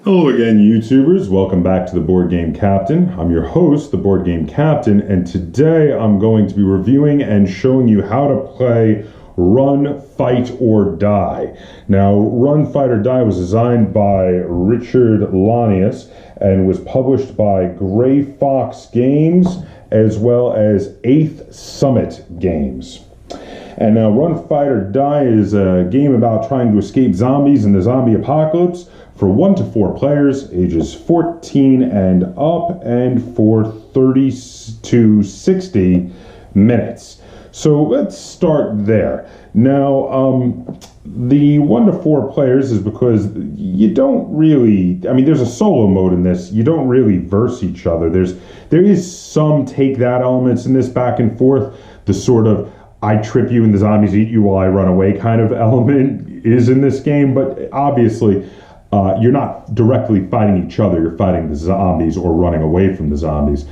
Hello again, YouTubers. Welcome back to the Board Game Captain. I'm your host, the Board Game Captain, and today I'm going to be reviewing and showing you how to play Run, Fight, or Die. Now, Run, Fight, or Die was designed by Richard Lanius and was published by Gray Fox Games as well as 8th Summit Games. And now Run, Fight, or Die is a game about trying to escape zombies in the zombie apocalypse for 1 to 4 players, ages 14 and up, and for 30 to 60 minutes. So let's start there. Now, the 1 to 4 players is because you don't really, there's a solo mode in this. You don't really verse each other. There is some take that elements in this back and forth. The sort of I trip you and the zombies eat you while I run away kind of element is in this game, but obviously you're not directly fighting each other. You're fighting the zombies or running away from the zombies.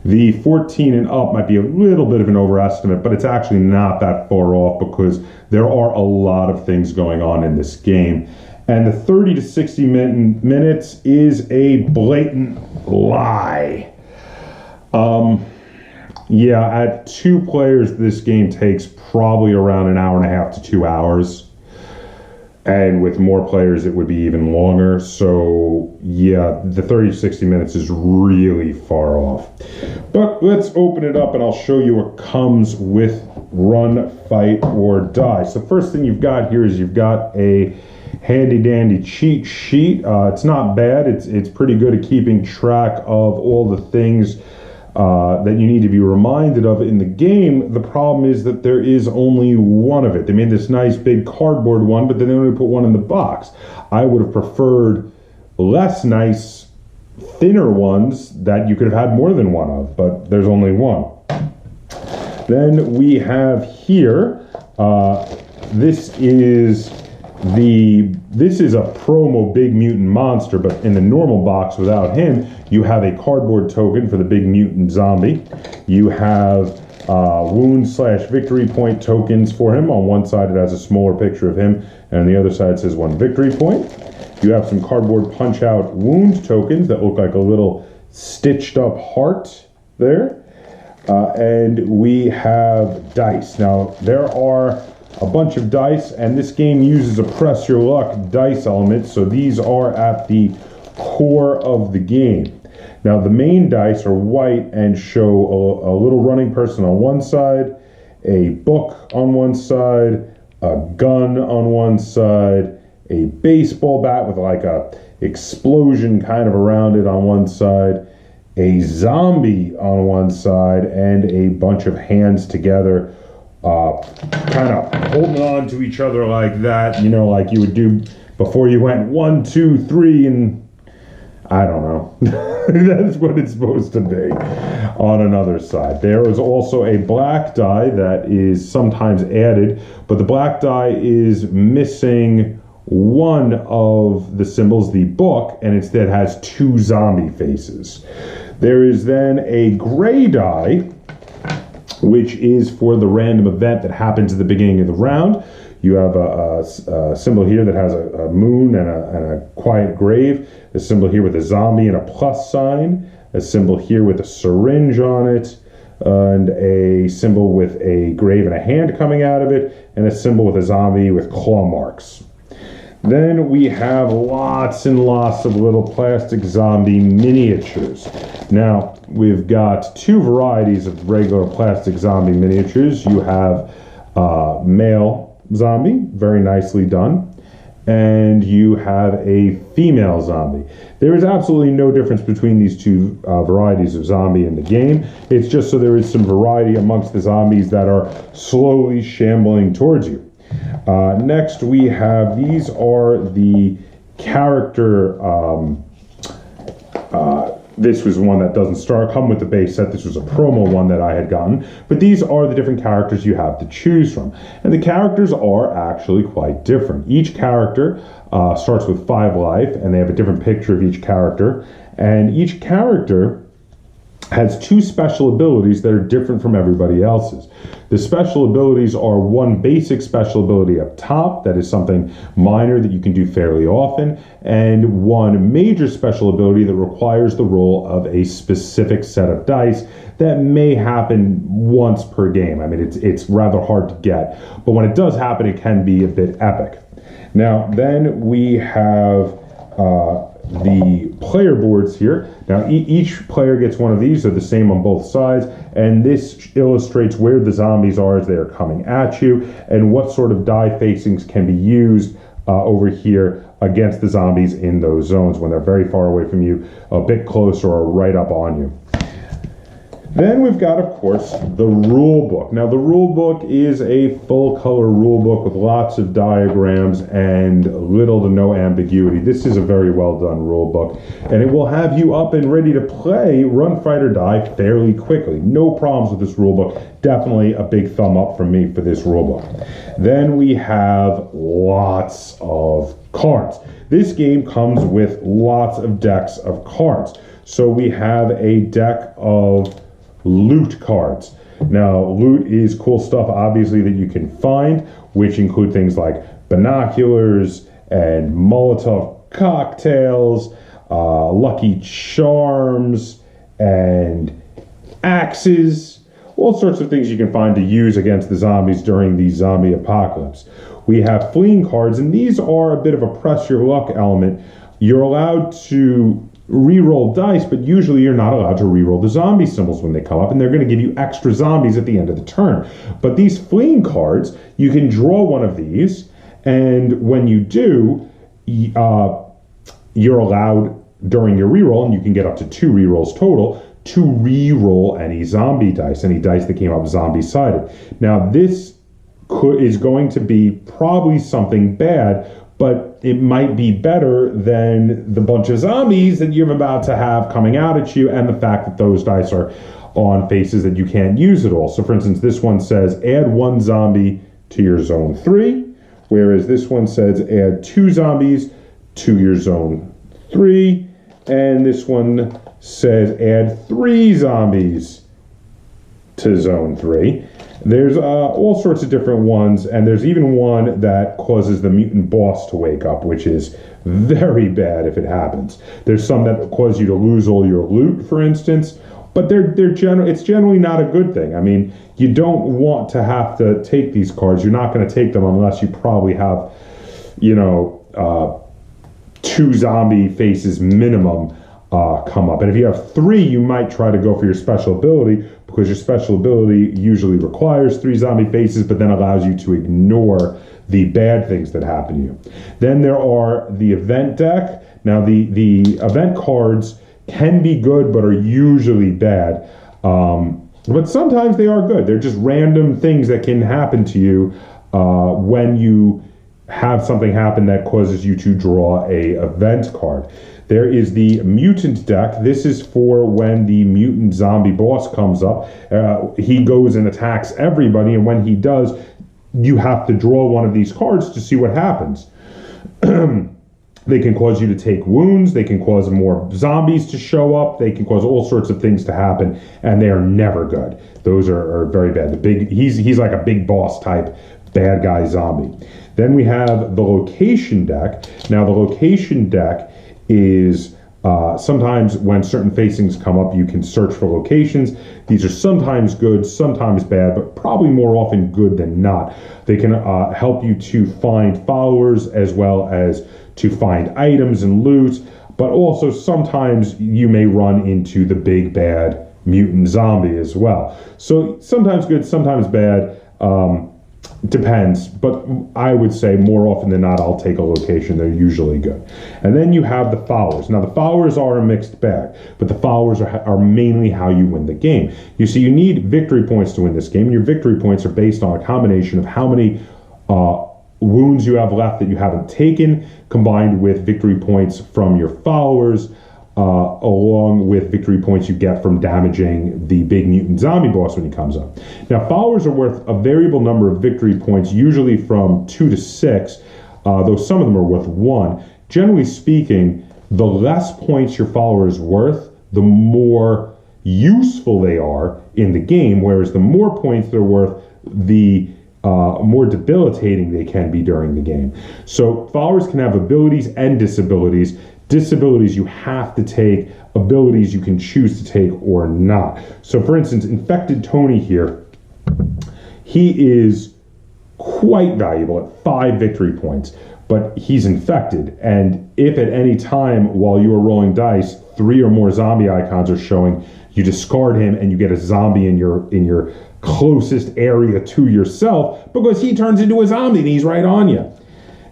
The 14 and up might be a little bit of an overestimate, but it's actually not that far off because there are a lot of things going on in this game. And the 30 to 60 minutes is a blatant lie. Yeah, at 2 players, this game takes probably around an hour and a half to 2 hours. And with more players, it would be even longer. So, yeah, the 30 to 60 minutes is really far off. But let's open it up and I'll show you what comes with Run, Fight, or Die. So first thing you've got here is you've got a handy-dandy cheat sheet. It's not bad. It's pretty good at keeping track of all the things that you need to be reminded of in the game. The problem is that there is only one of it. They made this nice big cardboard one, but then they only put one in the box. I would have preferred less nice, thinner ones that you could have had more than one of, but there's only one. Then we have here, this is a promo Big Mutant Monster, but in the normal box without him, you have a cardboard token for the Big Mutant Zombie. You have wound/victory point tokens for him. On one side, it has a smaller picture of him, and on the other side, it says 1 victory point. You have some cardboard punch-out wound tokens that look like a little stitched-up heart there. And we have dice. Now, there are a bunch of dice, and this game uses a press your luck dice element, so these are at the core of the game. Now the main dice are white and show a little running person on one side, a book on one side, a gun on one side, a baseball bat with like a explosion kind of around it on one side, a zombie on one side, and a bunch of hands together kind of holding on to each other like that, you know, like you would do before you went 1, 2, 3, and I don't know. That's what it's supposed to be on another side. There is also a black die that is sometimes added, but the black die is missing one of the symbols, the book, and instead has 2 zombie faces. There is then a gray die, which is for the random event that happens at the beginning of the round. You have a symbol here that has a moon and a quiet grave, a symbol here with a zombie and a plus sign, a symbol here with a syringe on it, and a symbol with a grave and a hand coming out of it, and a symbol with a zombie with claw marks. Then we have lots and lots of little plastic zombie miniatures. Now, we've got 2 varieties of regular plastic zombie miniatures. You have male zombie, very nicely done, and you have a female zombie. There is absolutely no difference between these 2 varieties of zombie in the game. It's just so there is some variety amongst the zombies that are slowly shambling towards you. Next we have, these are the character, this was one that doesn't come with the base set. This was a promo one that I had gotten. But these are the different characters you have to choose from. And the characters are actually quite different. Each character starts with 5 life, and they have a different picture of each character. And each character has two special abilities that are different from everybody else's. The special abilities are one basic special ability up top, that is something minor that you can do fairly often, and one major special ability that requires the roll of a specific set of dice that may happen once per game. I mean, it's rather hard to get, but when it does happen, it can be a bit epic. Now, then we have the player boards here. Now each player gets one of these. They're the same on both sides, and this illustrates where the zombies are as they are coming at you and what sort of die facings can be used over here against the zombies in those zones when they're very far away from you, a bit closer, or right up on you. Then we've got, of course, the rule book. Now, the rule book is a full-color rule book with lots of diagrams and little to no ambiguity. This is a very well-done rule book, and it will have you up and ready to play Run, Fight, or Die fairly quickly. No problems with this rule book. Definitely a big thumb up from me for this rule book. Then we have lots of cards. This game comes with lots of decks of cards. So we have a deck of loot cards. Now, loot is cool stuff, obviously, that you can find, which include things like binoculars and Molotov cocktails, Lucky Charms, and axes, all sorts of things you can find to use against the zombies during the zombie apocalypse. We have fleeing cards, and these are a bit of a press your luck element. You're allowed to re-roll dice, but usually you're not allowed to re-roll the zombie symbols when they come up, and they're going to give you extra zombies at the end of the turn. But these fleeing cards, you can draw one of these, and when you do, you're allowed during your re-roll, and you can get up to 2 re-rolls total, to re-roll any zombie dice, any dice that came up zombie-sided. Now, this is going to be probably something bad, but it might be better than the bunch of zombies that you're about to have coming out at you, and the fact that those dice are on faces that you can't use at all. So, for instance, this one says add 1 zombie to your zone 3, whereas this one says add 2 zombies to your zone 3, and this one says add 3 zombies to zone 3. There's all sorts of different ones, and there's even one that causes the mutant boss to wake up, which is very bad if it happens. There's some that cause you to lose all your loot, for instance, but it's generally not a good thing. I mean, you don't want to have to take these cards. You're not going to take them unless you probably have, 2 zombie faces minimum come up. And if you have 3, you might try to go for your special ability, because your special ability usually requires 3 zombie faces, but then allows you to ignore the bad things that happen to you. Then there are the event deck. Now, the event cards can be good, but are usually bad. But sometimes they are good. They're just random things that can happen to you when you have something happen that causes you to draw a event card. There is the Mutant Deck. This is for when the mutant zombie boss comes up. He goes and attacks everybody, and when he does, you have to draw one of these cards to see what happens. They can cause you to take wounds. They can cause more zombies to show up. They can cause all sorts of things to happen, and they are never good. Those are very bad. He's like a big boss type bad guy zombie. Then we have the Location Deck. Now, the Location Deck is sometimes when certain facings come up, you can search for locations. These are sometimes good, sometimes bad, but probably more often good than not. They can help you to find followers as well as to find items and loot, but also sometimes you may run into the big bad mutant zombie as well. So sometimes good, sometimes bad. Depends, but I would say more often than not, I'll take a location. They're usually good. And then you have the followers. Now, the followers are a mixed bag, but the followers are mainly how you win the game. You see, you need victory points to win this game. Your victory points are based on a combination of how many wounds you have left that you haven't taken, combined with victory points from your followers, along with victory points you get from damaging the big mutant zombie boss when he comes up. Now, followers are worth a variable number of victory points, usually from 2 to 6, though some of them are worth 1. Generally speaking, the less points your follower is worth, the more useful they are in the game, whereas the more points they're worth, the more debilitating they can be during the game. So followers can have abilities and disabilities. Disabilities you have to take, abilities you can choose to take or not. So for instance, Infected Tony here, he is quite valuable at 5 victory points, but he's infected, and if at any time while you are rolling dice 3 or more zombie icons are showing, you discard him and you get a zombie in your closest area to yourself, because he turns into a zombie and he's right on you.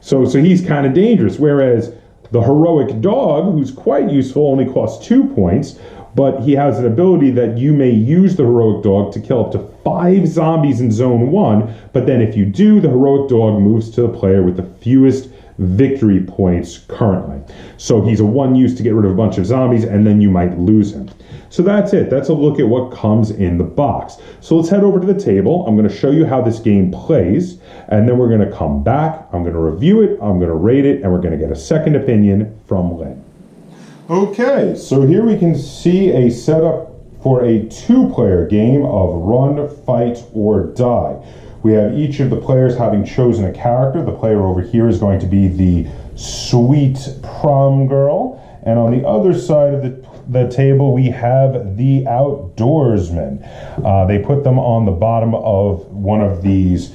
So he's kind of dangerous. Whereas the heroic dog, who's quite useful, only costs 2 points, but he has an ability that you may use the heroic dog to kill up to 5 zombies in zone 1, but then if you do, the heroic dog moves to the player with the fewest victory points currently. So he's a one use to get rid of a bunch of zombies, and then you might lose him. So that's it. That's a look at what comes in the box. So let's head over to the table. I'm going to show you how this game plays, and then we're going to come back. I'm going to review it, I'm going to rate it, and we're going to get a second opinion from Lynn. Okay, so here we can see a setup for a 2-player game of Run, Fight, or Die. We have each of the players having chosen a character. The player over here is going to be the sweet prom girl, and on the other side of the table we have the outdoorsman. They put them on the bottom of one of these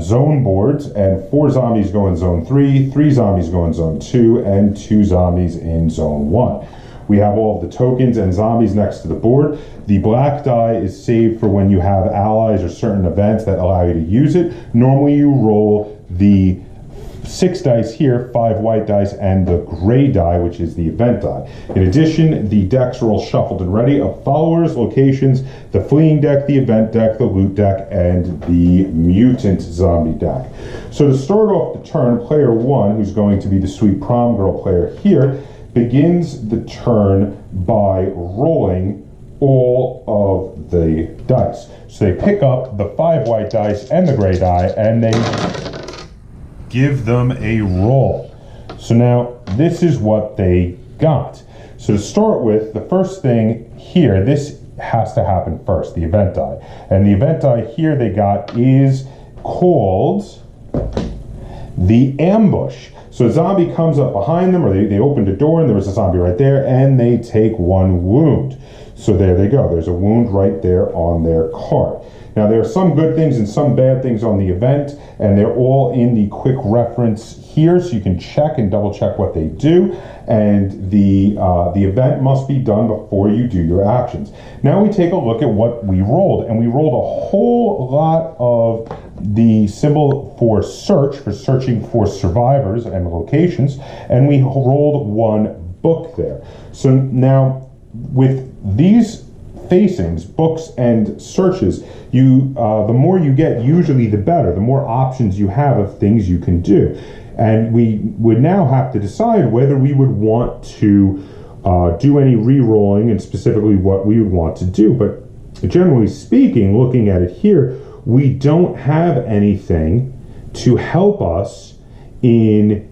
zone boards, and 4 zombies go in zone 3, 3 zombies go in zone 2, and 2 zombies in zone 1. We have all of the tokens and zombies next to the board. The black die is saved for when you have allies or certain events that allow you to use it. Normally you roll the 6 dice here, 5 white dice, and the gray die, which is the event die. In addition, the decks are all shuffled and ready of followers, locations, the fleeing deck, the event deck, the loot deck, and the mutant zombie deck. So to start off the turn, player 1, who's going to be the sweet prom girl player here, begins the turn by rolling all of the dice. So they pick up the 5 white dice and the gray die, and they give them a roll. So now this is what they got. So to start with, the first thing here, this has to happen first, the event die. And the event die here they got is called the ambush. So a zombie comes up behind them, or they opened a door and there was a zombie right there, and they take 1 wound. So there they go. There's a wound right there on their card. Now there are some good things and some bad things on the event, and they're all in the quick reference here, so you can check and double check what they do. And the event must be done before you do your actions. Now we take a look at what we rolled, and we rolled a whole lot of the symbol for search, for searching for survivors and locations, and we rolled 1 book there. So now with these facings, books and searches, the more you get, usually the better, the more options you have of things you can do. And we would now have to decide whether we would want to do any re-rolling, and specifically what we would want to do. But generally speaking, looking at it here, we don't have anything to help us in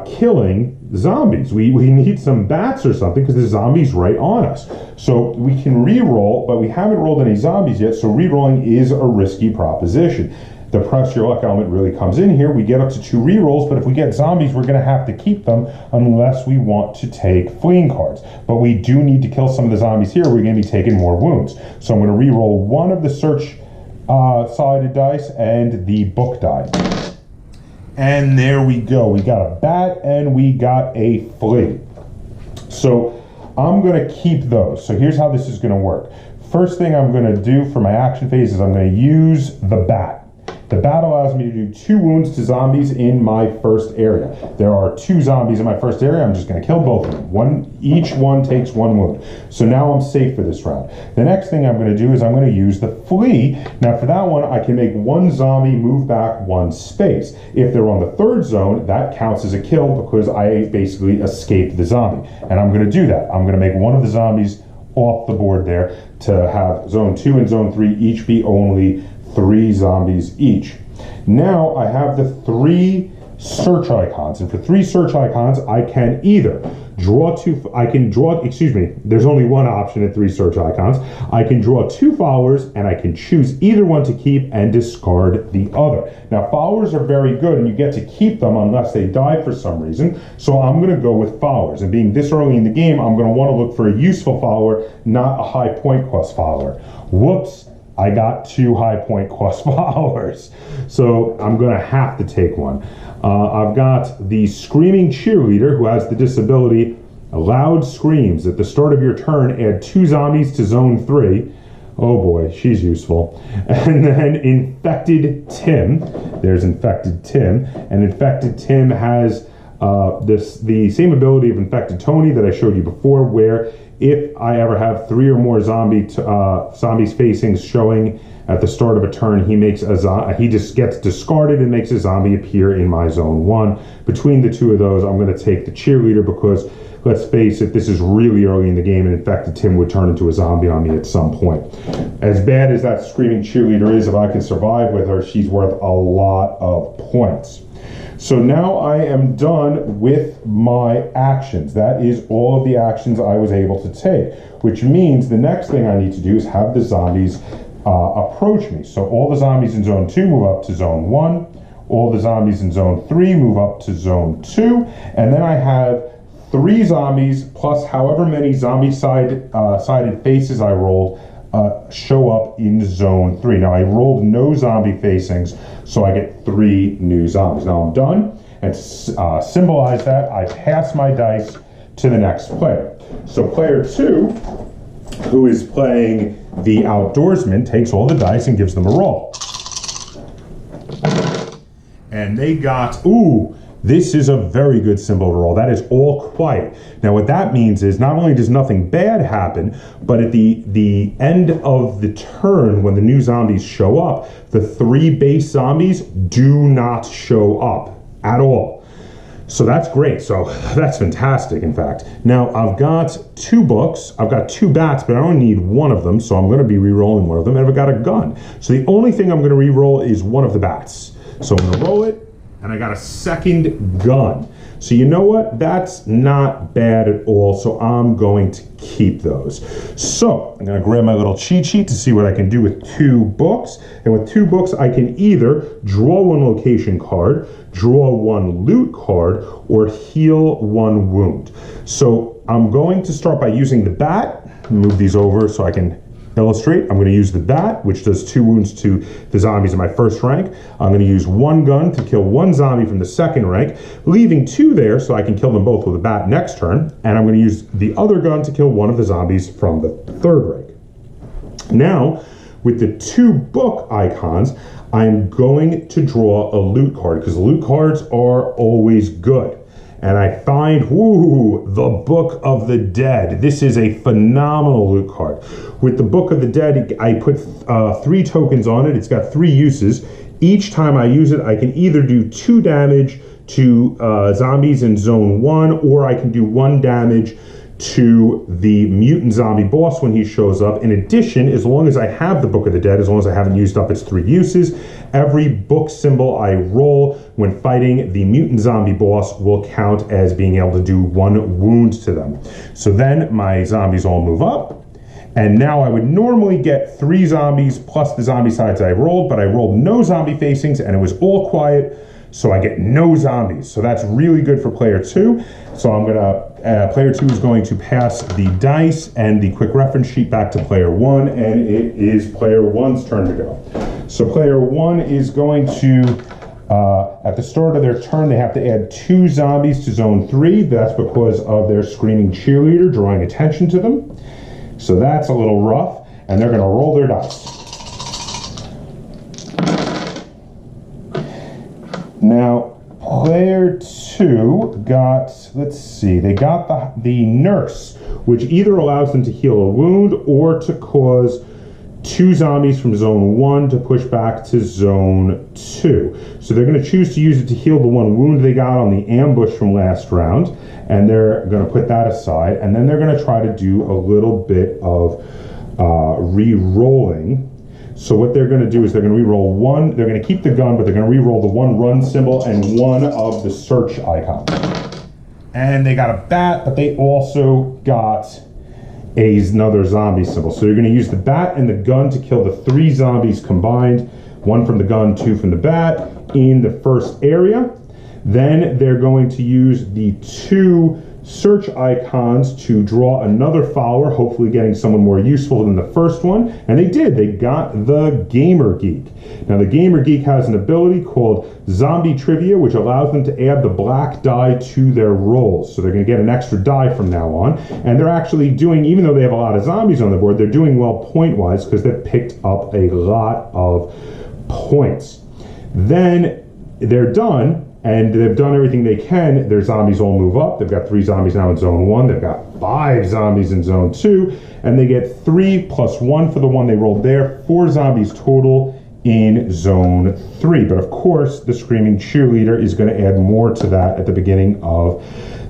killing zombies. We need some bats or something, because the zombies right on us. So we can re-roll, but we haven't rolled any zombies yet, so re-rolling is a risky proposition. The press your luck element really comes in here. We get up to 2 re-rolls, but if we get zombies, we're going to have to keep them unless we want to take fleeing cards. But we do need to kill some of the zombies here. We're going to be taking more wounds. So I'm going to re-roll 1 of the search sided dice and the book die. And there we go. We got a bat and we got a flea. So I'm going to keep those. So here's how this is going to work. First thing I'm going to do for my action phase is I'm going to use the bat. The bat allows me to do 2 wounds to zombies in my first area. There are 2 zombies in my first area. I'm just going to kill both of them. Each one takes 1 wound. So now I'm safe for this round. The next thing I'm going to do is I'm going to use the flee. Now for that one, I can make 1 zombie move back 1 space. If they're on the 3rd zone, that counts as a kill because I basically escaped the zombie. And I'm going to do that. I'm going to make 1 of the zombies off the board there to have zone 2 and zone 3 each be only 3 zombies each. Now I have the 3 search icons. And for 3 search icons, I can either there's only one option at 3 search icons. I can draw 2 followers, and I can choose either one to keep and discard the other. Now, followers are very good, and you get to keep them unless they die for some reason. So I'm going to go with followers. And being this early in the game, I'm going to want to look for a useful follower, not a high point cost follower. Whoops. I got 2 high point cost followers, so I'm going to have to take one. I've got the Screaming Cheerleader, who has the disability Loud Screams. At the start of your turn, add 2 zombies to Zone 3. Oh boy, she's useful. And then Infected Tim. There's Infected Tim. And Infected Tim has the same ability of Infected Tony that I showed you before, where if I ever have 3 or more zombies facings showing at the start of a turn, he just gets discarded and makes a zombie appear in my Zone 1. Between the 2 of those, I'm going to take the Cheerleader because, let's face it, this is really early in the game, and Infected Tim would turn into a zombie on me at some point. As bad as that Screaming Cheerleader is, if I can survive with her, she's worth a lot of points. So now I am done with my actions. That is all of the actions I was able to take, which means the next thing I need to do is have the zombies approach me. So all the zombies in Zone 2 move up to Zone 1. All the zombies in Zone 3 move up to Zone 2. And then I have 3 zombies plus however many zombie-sided faces I rolled show up in Zone 3. Now I rolled no zombie facings, so I get 3 new zombies. Now I'm done, and to symbolize that, I pass my dice to the next player. So player 2, who is playing the Outdoorsman, takes all the dice and gives them a roll. And they got, this is a very good symbol to roll. That is all quiet. Now what that means is not only does nothing bad happen, but at the end of the turn when the new zombies show up, the 3 base zombies do not show up at all. So that's great. So that's fantastic, in fact. Now I've got 2 books. I've got 2 bats, but I only need 1 of them, so I'm going to be re-rolling 1 of them. And I've got a gun. So the only thing I'm going to re-roll is 1 of the bats. So I'm going to roll it, and I got a second gun. So you know what? That's not bad at all, so I'm going to keep those. So I'm going to grab my little cheat sheet to see what I can do with 2 books. And with 2 books, I can either draw 1 location card, draw 1 loot card, or heal 1 wound. So I'm going to start by using the bat. Move these over so I can illustrate. I'm going to use the bat, which does 2 wounds to the zombies in my first rank. I'm going to use 1 gun to kill 1 zombie from the second rank, leaving 2 there so I can kill them both with a bat next turn. And I'm going to use the other gun to kill 1 of the zombies from the third rank. Now, with the 2 book icons, I'm going to draw a loot card because loot cards are always good. And I find, the Book of the Dead. This is a phenomenal loot card. With the Book of the Dead, I put 3 tokens on it. It's got 3 uses. Each time I use it, I can either do 2 damage to zombies in Zone 1, or I can do 1 damage to the mutant zombie boss when he shows up. In addition, as long as I have the Book of the Dead, as long as I haven't used up its 3 uses, every book symbol I roll when fighting the mutant zombie boss will count as being able to do 1 wound to them. So then my zombies all move up. And now I would normally get 3 zombies plus the zombie sides I rolled, but I rolled no zombie facings and it was all quiet, so I get no zombies. So that's really good for player 2. So I'm gonna, player 2 is going to pass the dice and the quick reference sheet back to player 1, and it is player 1's turn to go. So player 1 is going to, at the start of their turn, they have to add 2 zombies to Zone 3. That's because of their Screaming Cheerleader drawing attention to them. So that's a little rough, and they're gonna roll their dice. Now, player 2 got, let's see, they got the Nurse, which either allows them to heal a wound or to cause 2 zombies from Zone 1 to push back to Zone 2. So they're going to choose to use it to heal the 1 wound they got on the ambush from last round, and they're going to put that aside, and then they're going to try to do a little bit of re-rolling So what they're going to do is they're going to re-roll one. They're going to keep the gun, but they're going to re-roll the one run symbol and one of the search icons. And they got a bat, but they also got another zombie symbol. So you're going to use the bat and the gun to kill the 3 zombies combined. 1 from the gun, 2 from the bat in the first area. Then they're going to use the 2 search icons to draw another follower, hopefully getting someone more useful than the first one. And they did. They got the Gamer Geek. Now the Gamer Geek has an ability called Zombie Trivia, which allows them to add the black die to their rolls. So they're going to get an extra die from now on. And they're actually doing, even though they have a lot of zombies on the board, they're doing well point-wise because they've picked up a lot of points. Then they're done. And they've done everything they can. Their zombies all move up. They've got 3 zombies now in zone 1. They've got 5 zombies in zone 2. And they get 3 plus 1 for the one they rolled there. 4 zombies total in zone 3. But of course, the Screaming Cheerleader is going to add more to that at the beginning of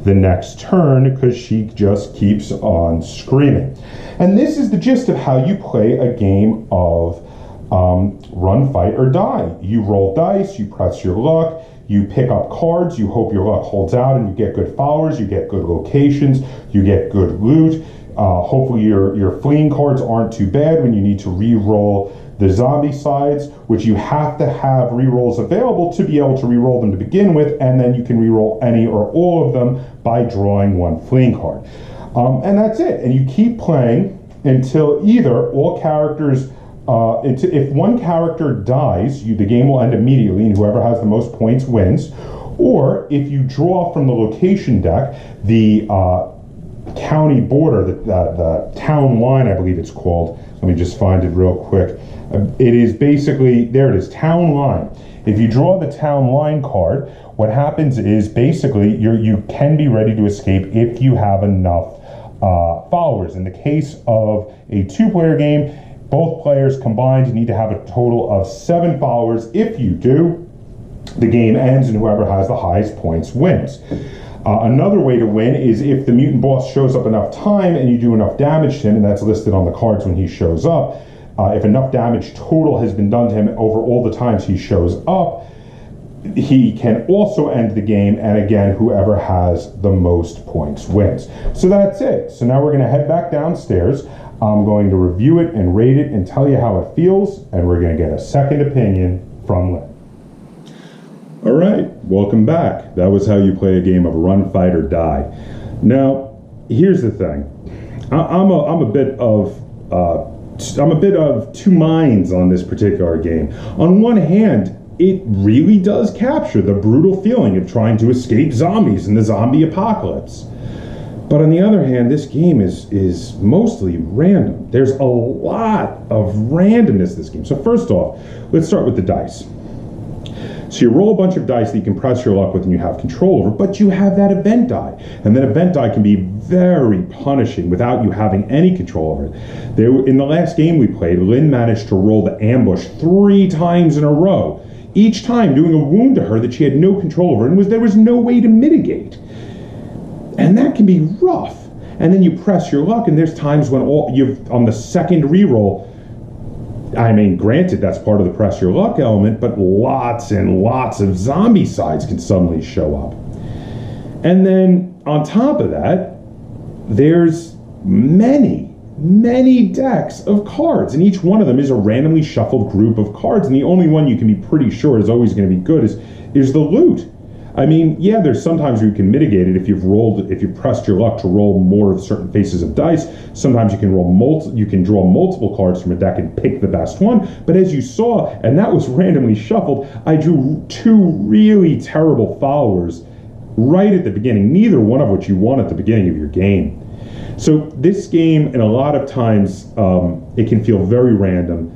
the next turn because she just keeps on screaming. And this is the gist of how you play a game of run, fight, or die. You roll dice, you press your luck, you pick up cards, you hope your luck holds out and you get good followers, you get good locations, you get good loot. Hopefully your fleeing cards aren't too bad when you need to re-roll the zombie sides, which you have to have re-rolls available to be able to re-roll them to begin with, and then you can re-roll any or all of them by drawing 1 fleeing card. And that's it. And you keep playing until either all characters if one character dies, the game will end immediately, and whoever has the most points wins. Or if you draw from the location deck, the county border, the town line, I believe it's called. Let me just find it real quick. It is basically, there it is, town line. If you draw the town line card, what happens is basically you can be ready to escape if you have enough followers. In the case of a 2-player game, both players combined need to have a total of 7 followers. If you do, the game ends and whoever has the highest points wins. Another way to win is if the mutant boss shows up enough time and you do enough damage to him, and that's listed on the cards when he shows up. If enough damage total has been done to him over all the times he shows up, he can also end the game, and again, whoever has the most points wins. So that's it. So now we're going to head back downstairs. I'm going to review it and rate it and tell you how it feels, and we're going to get a second opinion from Lynn. All right, welcome back. That was how you play a game of run, fight, or die. Now, here's the thing. I'm a bit of 2 minds on this particular game. On one hand, it really does capture the brutal feeling of trying to escape zombies in the zombie apocalypse. But on the other hand, this game is mostly random. There's a lot of randomness in this game. So first off, let's start with the dice. So you roll a bunch of dice that you can press your luck with and you have control over, but you have that event die. And that event die can be very punishing without you having any control over it. In the last game we played, Lynn managed to roll the ambush 3 times in a row, each time doing a wound to her that she had no control over, and there was no way to mitigate. And that can be rough. And then you press your luck, and there's times when on the second reroll, I mean, granted, that's part of the press your luck element, but lots and lots of zombie sides can suddenly show up. And then on top of that, there's many decks of cards, and each one of them is a randomly shuffled group of cards, and the only one you can be pretty sure is always going to be good is the loot. I mean, yeah, there's sometimes you can mitigate it if you've pressed your luck to roll more of certain faces of dice. Sometimes you can draw multiple cards from a deck and pick the best one. But as you saw, and that was randomly shuffled, I drew 2 really terrible followers right at the beginning, neither one of which you want at the beginning of your game. So this game, and a lot of times, it can feel very random.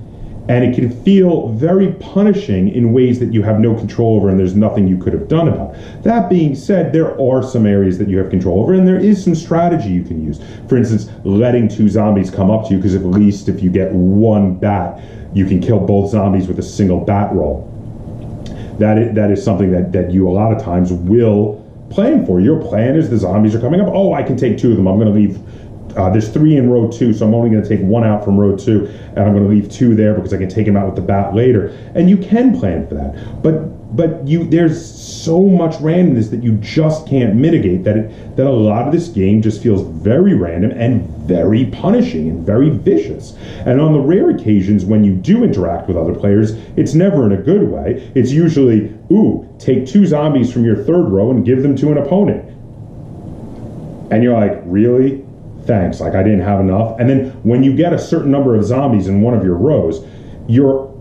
And it can feel very punishing in ways that you have no control over and there's nothing you could have done about. That being said, there are some areas that you have control over and there is some strategy you can use. For instance, letting 2 zombies come up to you, because at least if you get 1 bat, you can kill both zombies with a single bat roll. That is something that you a lot of times will plan for. Your plan is the zombies are coming up. Oh, I can take 2 of them. I'm going to leave there's 3 in row 2, so I'm only going to take 1 out from row 2, and I'm going to leave 2 there because I can take him out with the bat later. And you can plan for that, but there's so much randomness that you just can't mitigate, that a lot of this game just feels very random and very punishing and very vicious. And on the rare occasions when you do interact with other players, it's never in a good way. It's usually, ooh, take 2 zombies from your 3rd row and give them to an opponent. And you're like, really? Thanks, like I didn't have enough. And then when you get a certain number of zombies in one of your rows,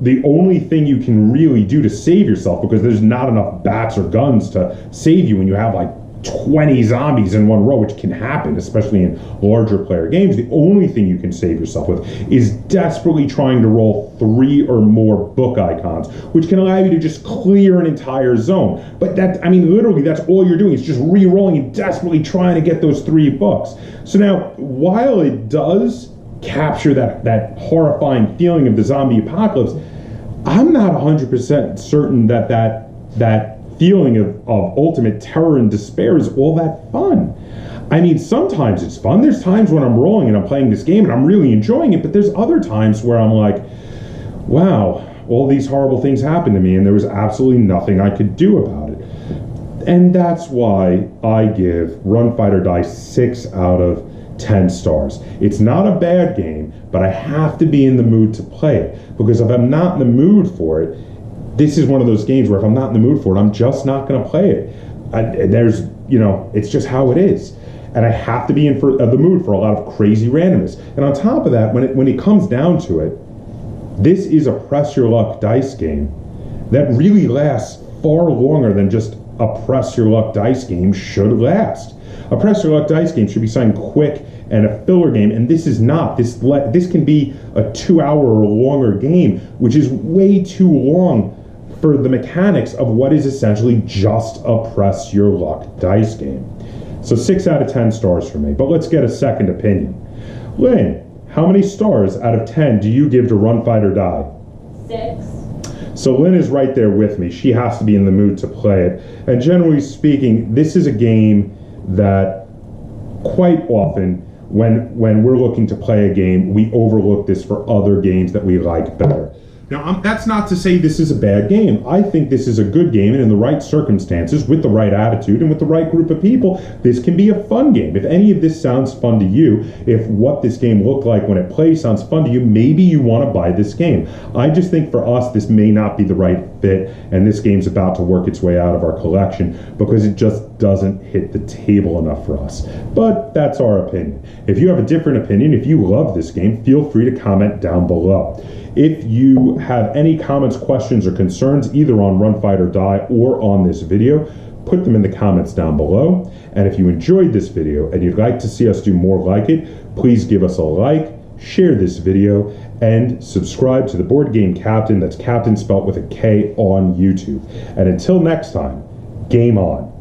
the only thing you can really do to save yourself, because there's not enough bats or guns to save you when you have like 20 zombies in one row, which can happen, especially in larger player games. The only thing you can save yourself with is desperately trying to roll 3 or more book icons, which can allow you to just clear an entire zone. But literally that's all you're doing, is just re-rolling and desperately trying to get those 3 books. So now, while it does capture that horrifying feeling of the zombie apocalypse, I'm not 100% certain that feeling of ultimate terror and despair is all that fun. I mean, sometimes it's fun. There's times when I'm rolling and I'm playing this game and I'm really enjoying it, but there's other times where I'm like, wow, all these horrible things happened to me and there was absolutely nothing I could do about it. And that's why I give Run Fight or Die 6 out of 10 stars. It's not a bad game, but I have to be in the mood to play it, because if I'm not in the mood for it, this is one of those games where if I'm not in the mood for it, I'm just not going to play it. It's just how it is. And I have to be in the mood for a lot of crazy randomness. And on top of that, when it comes down to it, this is a press your luck dice game that really lasts far longer than just a press your luck dice game should last. A press your luck dice game should be something quick and a filler game, and this is not. This can be a 2-hour or longer game, which is way too long for the mechanics of what is essentially just a press your luck dice game. So 6 out of 10 stars for me, but let's get a second opinion. Lynn, how many stars out of 10 do you give to Run Fight or Die? 6. So Lynn is right there with me. She has to be in the mood to play it. And generally speaking, this is a game that quite often, when we're looking to play a game, we overlook this for other games that we like better. Now, that's not to say this is a bad game. I think this is a good game, and in the right circumstances, with the right attitude, and with the right group of people, this can be a fun game. If any of this sounds fun to you, if what this game looked like when it plays sounds fun to you, maybe you want to buy this game. I just think for us, this may not be the right fit, and this game's about to work its way out of our collection because it just doesn't hit the table enough for us. But that's our opinion. If you have a different opinion, if you love this game, feel free to comment down below. If you have any comments, questions, or concerns either on Run Fight or Die or on this video, put them in the comments down below. And if you enjoyed this video and you'd like to see us do more like it, please give us a like, share this video, and subscribe to the Board Game Captain, that's Captain spelt with a K, on YouTube. And until next time, game on.